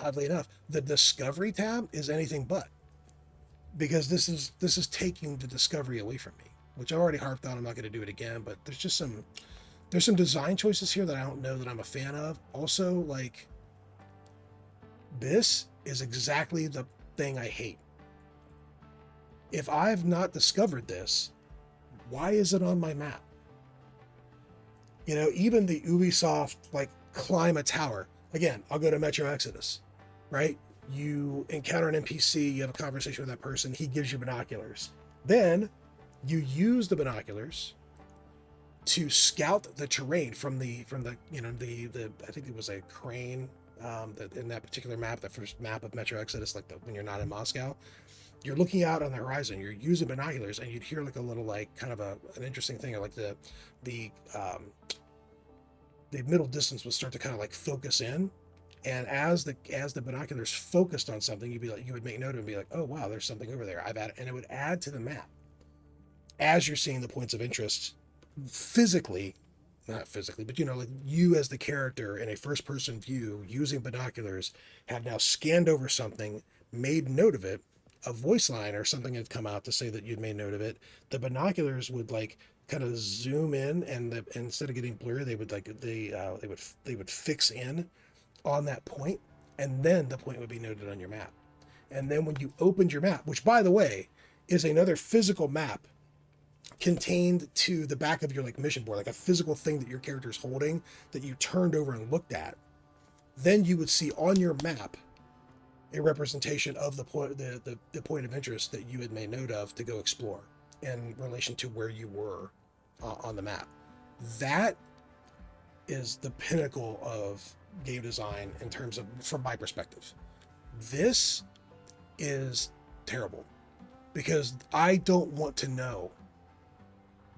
A: oddly enough, the discovery tab is anything but, because this is taking the discovery away from me, which I already harped on. I'm not going to do it again, but there's some design choices here that I don't know that I'm a fan of. Also, like, this is exactly the thing I hate. If I've not discovered this, why is it on my map? Even the Ubisoft, like, climb a tower. Again, I'll go to Metro Exodus, right? You encounter an NPC, you have a conversation with that person, he gives you binoculars. Then you use the binoculars to scout the terrain from the I think it was a crane, in that particular map, the first map of Metro Exodus, like when you're not in Moscow. You're looking out on the horizon, you're using binoculars, and you'd hear like a little, like, kind of an interesting thing, or like the middle distance would start to kind of like focus in, and as the binoculars focused on something, you would make note of it and be like, oh wow, there's something over there. I've added, and it would add to the map as you're seeing the points of interest physically, not physically, but like you as the character in a first person view using binoculars have now scanned over something, made note of it. A voice line or something had come out to say that you'd made note of it. The binoculars would like kind of zoom in, and instead of getting blurry, they would they would fix in on that point, and then the point would be noted on your map. And then when you opened your map, which by the way is another physical map contained to the back of your like mission board, like a physical thing that your character is holding that you turned over and looked at, then you would see on your map a representation of the point of interest that you had made note of to go explore in relation to where you were on the map. That is the pinnacle of game design in terms of, from my perspective. This is terrible because I don't want to know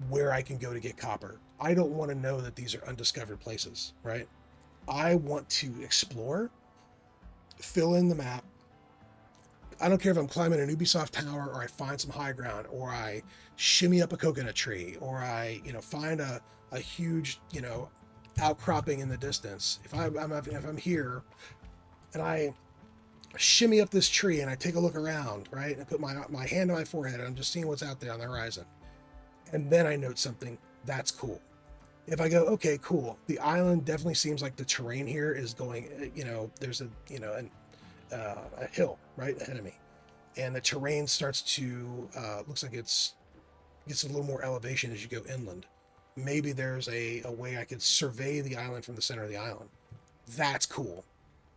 A: where I can go to get copper. I don't want to know that these are undiscovered places, right? I want to explore, fill in the map. I don't care if I'm climbing an Ubisoft tower or I find some high ground or I shimmy up a coconut tree or I, find a huge, outcropping in the distance. If I'm here and I shimmy up this tree and I take a look around, right, and put my hand on my forehead and I'm just seeing what's out there on the horizon, and then I note something, that's cool. If I go, okay, cool, the island definitely seems like the terrain here is going, there's a hill right ahead of me, and the terrain starts to looks like gets a little more elevation as you go inland. Maybe there's a way I could survey the island from the center of the island. That's cool.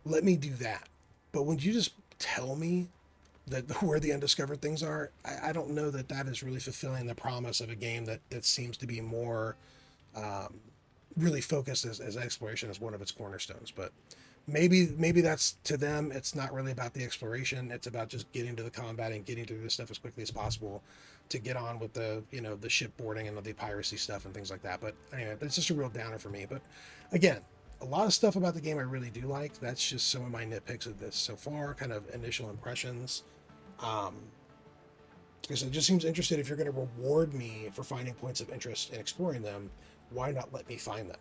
A: Let me do that. But when you just tell me that where the undiscovered things are, I don't know that that is really fulfilling the promise of a game that seems to be more really focused as exploration as one of its cornerstones. But maybe that's to them. It's not really about the exploration. It's about just getting to the combat and getting through this stuff as quickly as possible to get on with the the shipboarding and the piracy stuff and things like that. But anyway, that's just a real downer for me. But again, a lot of stuff about the game I really do like. That's just some of my nitpicks of this so far, kind of initial impressions. Because it just seems interesting. If you're going to reward me for finding points of interest and exploring them, why not let me find them?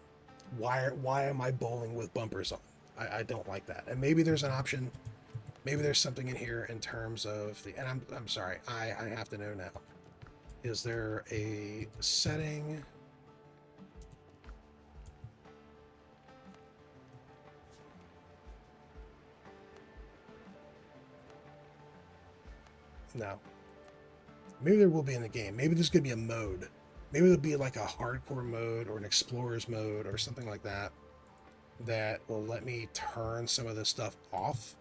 A: Why am I bowling with bumpers on? I don't like that. And maybe there's an option. Maybe there's something in here in terms of the. And I'm sorry. I have to know now. Is there a setting? No. Maybe there will be in the game. Maybe there's going to be a mode. Maybe there'll be like a hardcore mode or an explorer's mode or something like that that will let me turn some of this stuff off.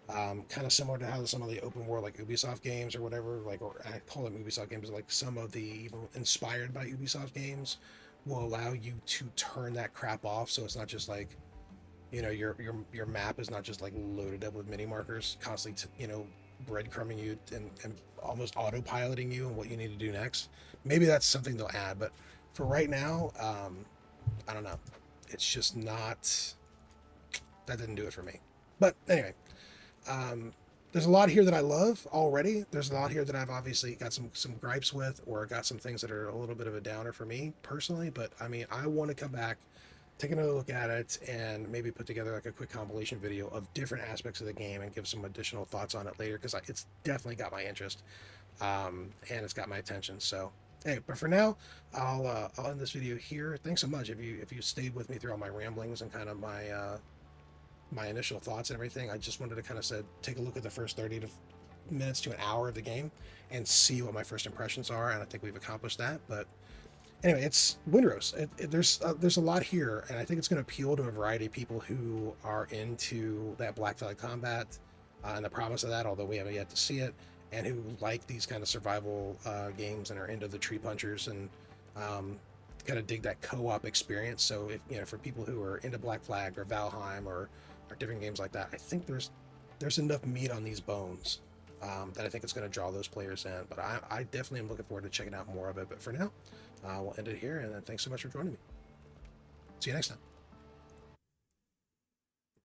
A: Kind of similar to how some of the open world like Ubisoft games or whatever, like, or I call them Ubisoft games, like some of the even inspired by Ubisoft games will allow you to turn that crap off. So it's not just like, your map is not just like loaded up with mini markers constantly, breadcrumbing you and almost autopiloting you and what you need to do next. Maybe that's something they'll add, but for right now, I don't know. It's just not. That didn't do it for me. But anyway, there's a lot here that I love already. There's a lot here that I've obviously got some gripes with, or got some things that are a little bit of a downer for me personally. But I mean, I want to come back, take another look at it, and maybe put together like a quick compilation video of different aspects of the game and give some additional thoughts on it later, because it's definitely got my interest, and it's got my attention. So hey, but for now, I'll end this video here. Thanks so much if you stayed with me through all my ramblings and kind of my initial thoughts and everything. I just wanted to kind of take a look at the first 30 minutes to an hour of the game and see what my first impressions are, and I think we've accomplished that. But anyway, it's Windrose. There's a lot here, and I think it's going to appeal to a variety of people who are into that black flag combat and the promise of that, although we haven't yet to see it, and who like these kind of survival games and are into the tree punchers and kind of dig that co-op experience. So if for people who are into Black Flag or Valheim or different games like that, I think there's enough meat on these bones that I think it's going to draw those players in. But I definitely am looking forward to checking out more of it. But for now, we'll end it here, and thanks so much for joining me. See you next time.